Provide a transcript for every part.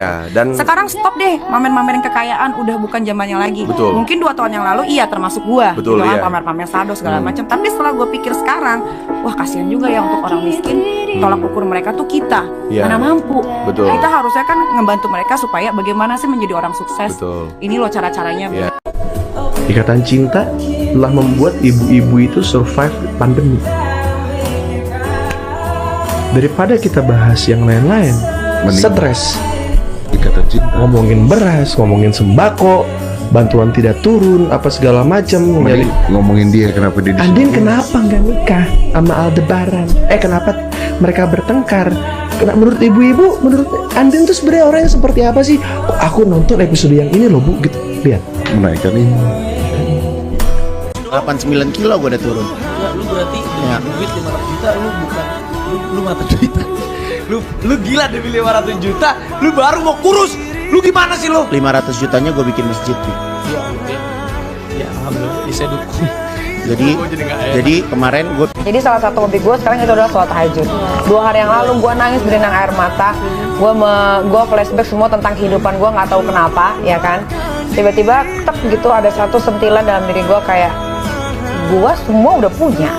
Ya, dan sekarang stop deh mamer-mamerin kekayaan, udah bukan zamannya lagi. Betul. Mungkin 2 tahun yang lalu iya termasuk gua, Betul, gitu kan, iya. pamer-pamer saldo segala macam. Tapi setelah gua pikir sekarang, wah kasihan juga ya untuk orang miskin. Tolak ukur mereka tuh kita, Iya. mana mampu. Betul. Kita harusnya kan ngebantu mereka supaya bagaimana sih menjadi orang sukses. Betul. Ini loh cara-caranya. Iya. Ikatan cinta telah membuat ibu-ibu itu survive pandemi. Daripada kita bahas yang lain-lain, stres. Ikatan cinta. Ngomongin beras, ngomongin sembako, bantuan tidak turun, apa segala macam. Jadi Ngomongin dia kenapa dia Andin kenapa nggak nikah sama Aldebaran? Kenapa mereka bertengkar? Menurut ibu-ibu, menurut Andin tuh sebenarnya orang yang seperti apa sih? Kok aku nonton episode yang ini loh bu, gitu. Lihat. menaikkan ini. 89 kilo gue udah turun. Ya, lu berarti dengan duit 500 juta lu bukan lu mata duit. Lu gila demi 500 juta, lu baru mau kurus. Lu gimana sih lu? 500 jutanya gue bikin masjid nih. Ya, oke. Ya, alhamdulillah bisa dukung. Jadi kemarin gue Jadi salah satu hobi gue sekarang itu adalah sholat tahajud. 2 hari yang lalu gue nangis berinang air mata. Gue flashback semua tentang kehidupan gue, nggak tahu kenapa, ya kan. Tiba-tiba tek gitu ada satu sentilan dalam diri gue kayak gue semua udah punya,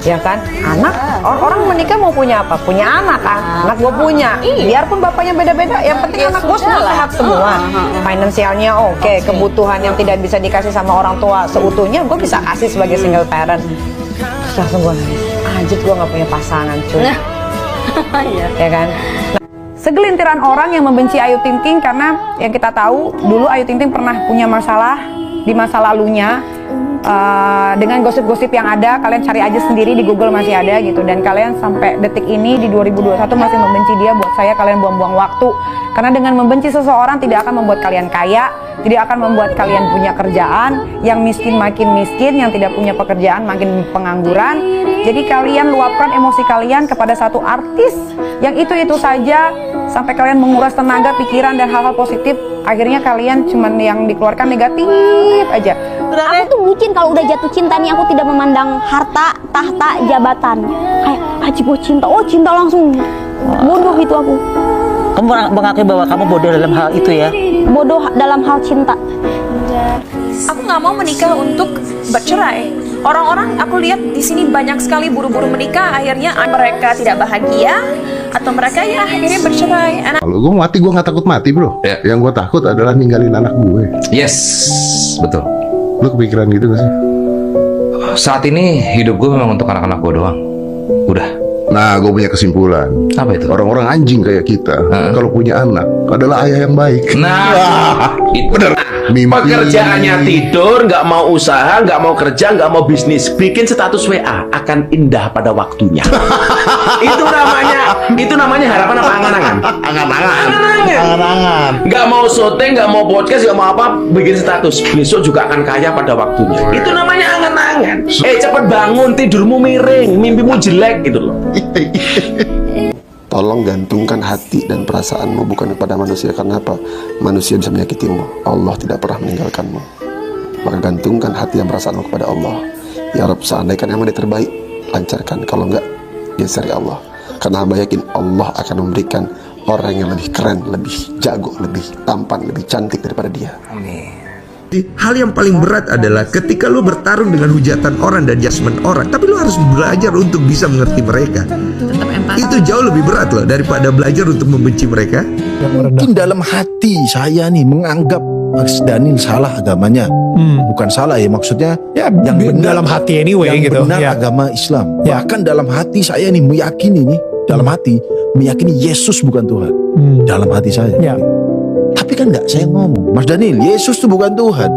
ya kan. Anak orang menikah mau punya apa? Punya anak kan. Anak gue punya. Biarpun bapaknya beda-beda, yang penting anak gue semua sehat semua. Finansialnya oke, kebutuhan yang tidak bisa dikasih sama orang tua seutuhnya gue bisa kasih sebagai single parent. Terus langsung gue nangis, anjir gue gak punya pasangan cuy. Ya kan. Segelintiran orang yang membenci Ayu Ting Ting karena yang kita tahu dulu Ayu Ting Ting pernah punya masalah di masa lalunya. Dengan gosip-gosip yang ada, kalian cari aja sendiri di Google, masih ada gitu. Dan kalian sampai detik ini di 2021 masih membenci dia. Buat saya kalian buang-buang waktu. Karena dengan membenci seseorang tidak akan membuat kalian kaya, tidak akan membuat kalian punya kerjaan. Yang miskin makin miskin, yang tidak punya pekerjaan makin pengangguran. Jadi kalian luapkan emosi kalian kepada satu artis yang itu-itu saja, sampai kalian menguras tenaga, pikiran, dan hal-hal positif. Akhirnya kalian cuman yang dikeluarkan negatif aja. Aku tuh bucin kalau udah jatuh cinta nih, aku tidak memandang harta, tahta, jabatan. Kayak aji gue cinta, oh cinta langsung. Bodoh itu aku. Kamu mengakui bahwa kamu bodoh dalam hal itu ya? Bodoh dalam hal cinta. Aku nggak mau menikah untuk bercerai. Orang-orang aku lihat di sini banyak sekali buru-buru menikah, akhirnya mereka tidak bahagia atau mereka ya akhirnya bercerai. Kalau gue mati, gue nggak takut mati bro. Ya. Yang gue takut adalah ninggalin anak gue. yes, betul. Lu kepikiran gitu gak sih? Saat ini hidup gue memang untuk anak-anak gue doang. Udah. Nah, gue punya kesimpulan. Apa itu? Orang-orang anjing kayak kita, kalau punya anak adalah ayah yang baik. Nah, itu bener. Mimpi. Pekerjaannya tidur, nggak mau usaha, nggak mau kerja, nggak mau bisnis, bikin status WA akan indah pada waktunya. itu namanya harapan apa angan-angan? Angan-angan. Nggak mau syuting, nggak mau podcast, nggak mau apa, bikin status besok juga akan kaya pada waktunya. Itu namanya angan-angan. Cepet bangun, tidurmu miring, mimpimu jelek gitu loh. Tolong gantungkan hati dan perasaanmu bukan kepada manusia. Karena apa? Manusia bisa menyakitimu, Allah tidak pernah meninggalkanmu. Maka gantungkan hati dan perasaanmu kepada Allah. Ya Rabb, seandainya emang dia terbaik, lancarkan. Kalau enggak, geser ya Allah. Karena hamba yakin Allah akan memberikan orang yang lebih keren, lebih jago, lebih tampan, lebih cantik daripada dia. Amin. Hal yang paling berat adalah ketika lu bertarung dengan hujatan orang dan judgement orang, tapi lu harus belajar untuk bisa mengerti mereka. Itu jauh lebih berat loh daripada belajar untuk membenci mereka. Mungkin dalam hati saya nih menganggap Mas Daniel salah agamanya. Bukan salah ya, maksudnya ya, yang benar dalam hati anyway yang gitu. benar Ya. agama Islam. Ya. Bahkan dalam hati saya nih meyakini nih, dalam hati meyakini Yesus bukan Tuhan. Dalam hati saya. Ya. Tapi kan nggak saya ngomong, Mas Daniel, Yesus itu bukan Tuhan.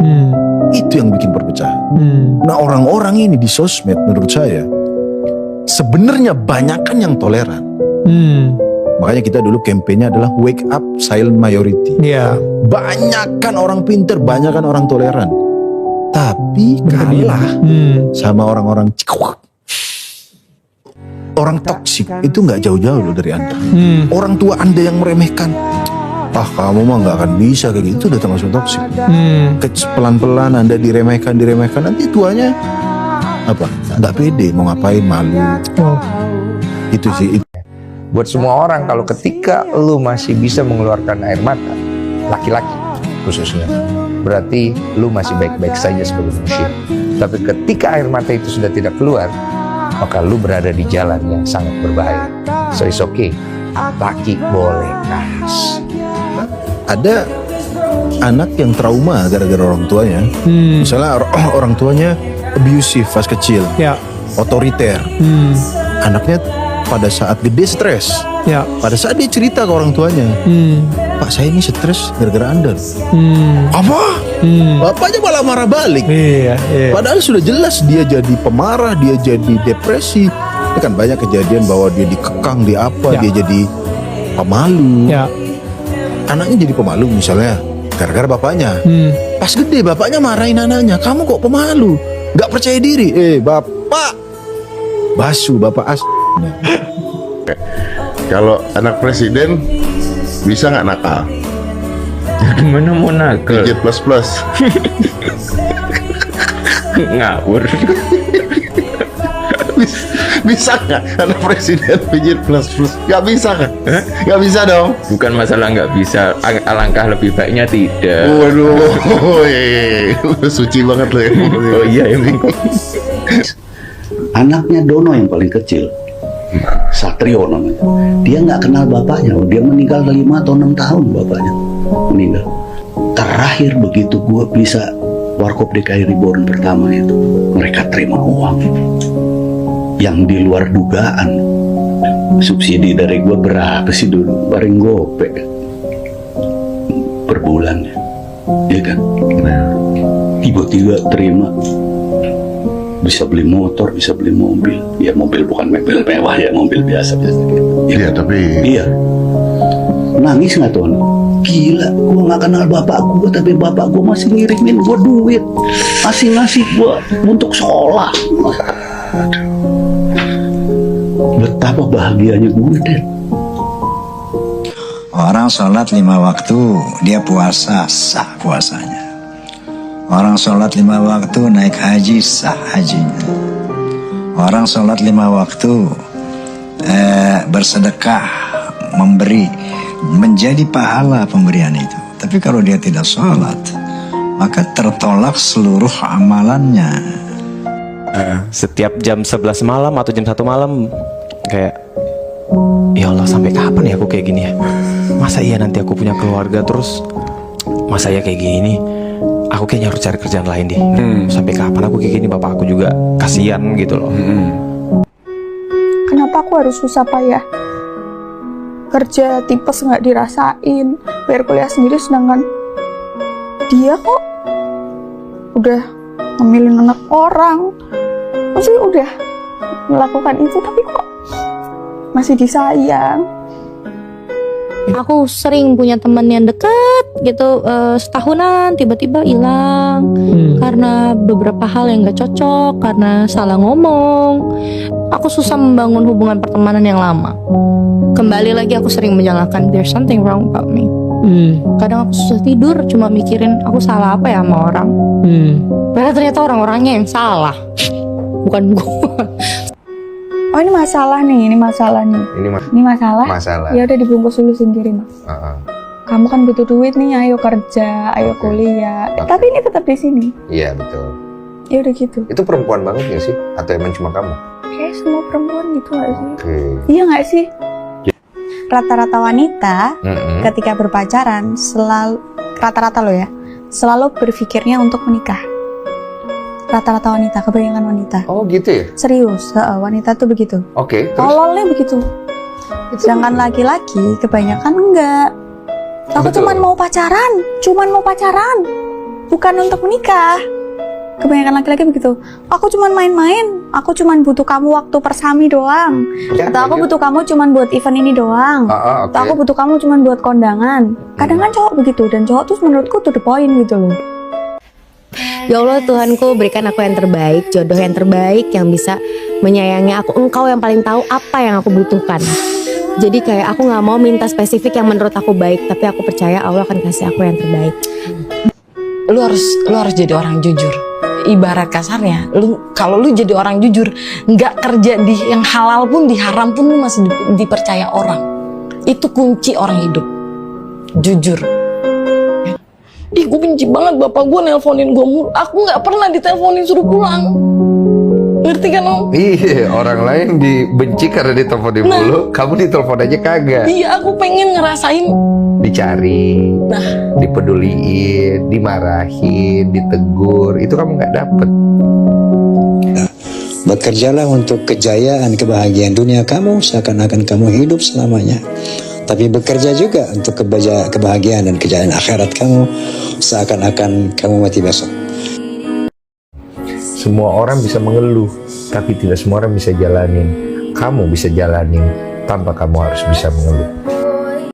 Itu yang bikin perpecahan. Nah, orang-orang ini di sosmed menurut saya sebenarnya banyakan yang toleran. Makanya kita dulu kampanye adalah wake up silent majority. Yeah. Banyakan orang pinter, banyakan orang toleran. Tapi kalah sama orang-orang cikwak. Orang toksik itu nggak jauh-jauh loh dari Anda. Orang tua Anda yang meremehkan, kamu mah nggak akan bisa kayak gitu, udah termasuk toksik. Pelan-pelan Anda diremehkan, nanti tuanya apa? Nggak pede, mau ngapain, malu. Itu sih. Buat semua orang, kalau ketika lu masih bisa mengeluarkan air mata, laki-laki khususnya, berarti lu masih baik-baik saja sebagai manusia. Tapi ketika air mata itu sudah tidak keluar, maka lu berada di jalan yang sangat berbahaya. So it's okay, laki boleh nangis. Ada anak yang trauma gara-gara orang tuanya. Misalnya orang tuanya abusive pas kecil, otoriter. Anaknya pada saat gede stres. Pada saat dia cerita ke orang tuanya, Pak, saya ini stres gara-gara Anda. Apa? Bapaknya malah marah balik. Padahal sudah jelas dia jadi pemarah, dia jadi depresi. Ini kan banyak kejadian bahwa dia dikekang, dia apa, dia jadi pemalu. Anaknya jadi pemalu misalnya gara-gara bapaknya. Pas gede bapaknya marahin anaknya, kamu kok pemalu, gak percaya diri. Bapak basu, bapak Kalau anak presiden bisa nggak nakal? Gimana mau nakal? Pijit plus. Ngawur. Bisa nggak anak presiden pijit plus? Nggak bisa kan? Nggak bisa dong. Bukan masalah nggak bisa, alangkah lebih baiknya tidak. Waduh, suci banget lo ya. Oh iya emang. Anaknya Dono yang paling kecil, Satrio namanya. Dia nggak kenal bapaknya. Dia meninggal 5 atau 6 tahun bapaknya meninggal. Terakhir begitu gue bisa Warkop DKI Reborn pertama itu, mereka terima uang yang di luar dugaan. Subsidi dari gue berapa sih dulu? Bareng gope per bulan, ya kan? Tiba-tiba terima, bisa beli motor, bisa beli mobil. Ya mobil bukan mobil mewah ya, mobil biasa-biasa gitu. Iya, tapi iya. Nangis nggak tuh? Gila, gue nggak kenal bapak gue, tapi bapak gue masih ngirimin gue duit, masih ngasih gue untuk sekolah. Betapa bahagianya gue, Den. Orang sholat 5 waktu, dia puasa, sah puasanya. Orang sholat 5 waktu, naik haji, sah hajinya. Orang sholat 5 waktu, bersedekah, memberi, menjadi pahala pemberian itu. Tapi kalau dia tidak sholat, maka tertolak seluruh amalannya. Setiap jam 11 malam atau jam 1 malam kayak, ya Allah, sampai kapan ya aku kayak gini ya? Masa iya nanti aku punya keluarga terus, masa ya kayak gini? Aku kayaknya harus cari kerjaan lain deh. Sampai kapan aku kayak gini? Bapak aku juga kasihan gitu loh. Kenapa aku harus susah payah kerja, tipes nggak dirasain, bayar kuliah sendiri, sedangkan dia kok udah ngemilin anak orang, maksudnya udah melakukan itu, tapi kok masih disayang. Aku sering punya teman yang dekat gitu, setahunan tiba-tiba hilang karena beberapa hal yang gak cocok, karena salah ngomong. Aku susah membangun hubungan pertemanan yang lama. Kembali lagi aku sering menyalahkan, there's something wrong about me. Kadang aku susah tidur cuma mikirin aku salah apa ya sama orang. Padahal ternyata orang-orangnya yang salah, bukan gua. Oh ini masalah nih, ini masalah nih. Ini masalah. Ya udah dibungkus dulu sendiri, Mas. Kamu kan butuh duit nih, ayo kerja, ayo kuliah. Tapi ini tetap di sini. Iya betul. Ya udah gitu. Itu perempuan banget gak sih? Atau emang cuma kamu? Kayak semua perempuan gitu gak sih? Oke. Iya gak sih? Rata-rata wanita ketika berpacaran selalu, rata-rata lo ya, selalu berpikirnya untuk menikah. Rata-rata wanita, kebanyakan wanita. Oh gitu ya? Serius, wanita tuh begitu. Oke. Tololnya begitu. Sedangkan laki-laki kebanyakan enggak. Aku cuman mau pacaran, bukan untuk menikah. Kebanyakan laki-laki begitu. Aku cuman main-main, aku cuman butuh kamu waktu persami doang. Atau aku butuh kamu cuman buat event ini doang. Atau aku butuh kamu cuman buat kondangan. Kadang kan cowok begitu, dan cowok tuh menurutku to the point gitu loh. Ya Allah Tuhanku, berikan aku yang terbaik, jodoh yang terbaik yang bisa menyayangi aku. Engkau yang paling tahu apa yang aku butuhkan. Jadi kayak aku gak mau minta spesifik yang menurut aku baik, tapi aku percaya Allah akan kasih aku yang terbaik. Lu harus jadi orang jujur. ibarat kasarnya, kalau lu jadi orang jujur, nggak kerja di yang halal pun, di haram pun lu masih dipercaya orang. Itu kunci orang hidup, jujur. Ih, gue benci banget bapak gue nelponin gue mulu. Aku nggak pernah diteleponin suruh pulang. Ngerti kan Om? Iya, orang lain dibenci karena diteleponin mulu, kamu ditelepon aja kagak. Iya, aku pengen ngerasain Dicari, dipeduliin, dimarahin, ditegur, itu kamu nggak dapet. Bekerjalah untuk kejayaan, kebahagiaan dunia kamu seakan-akan kamu hidup selamanya. Tapi bekerja juga untuk kebahagiaan dan kejayaan akhirat kamu seakan-akan kamu mati besok. Semua orang bisa mengeluh, tapi tidak semua orang bisa jalanin. Kamu bisa jalanin tanpa kamu harus bisa mengeluh.